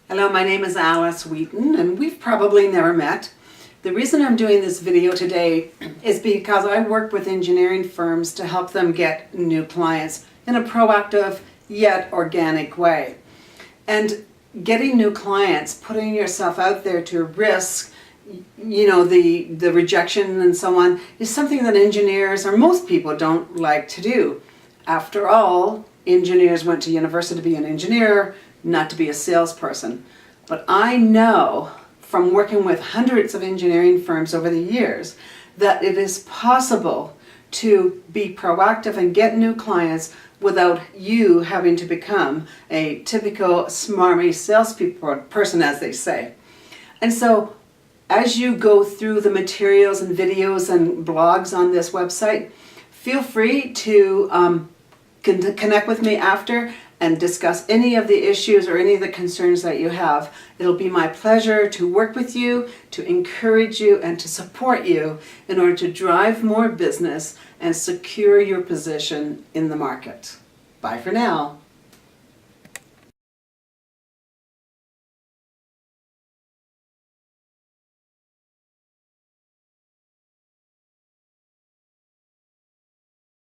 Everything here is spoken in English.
Hello, my name is Alice Wheaton, and we've probably never met. The reason I'm doing this video today is because I work with engineering firms to help them get new clients in a proactive yet organic way. And getting new clients, putting yourself out there to risk, the rejection and so on, is something that engineers or most people don't like to do. After all, engineers went to university to be an engineer, not to be a salesperson. But I know from working with hundreds of engineering firms over the years that it is possible to be proactive and get new clients without you having to become a typical smarmy salesperson, as they say. And so as you go through the materials and videos and blogs on this website, feel free to connect with me after and discuss any of the issues or any of the concerns that you have. It'll be my pleasure to work with you, to encourage you, and to support you in order to drive more business and secure your position in the market. Bye for now.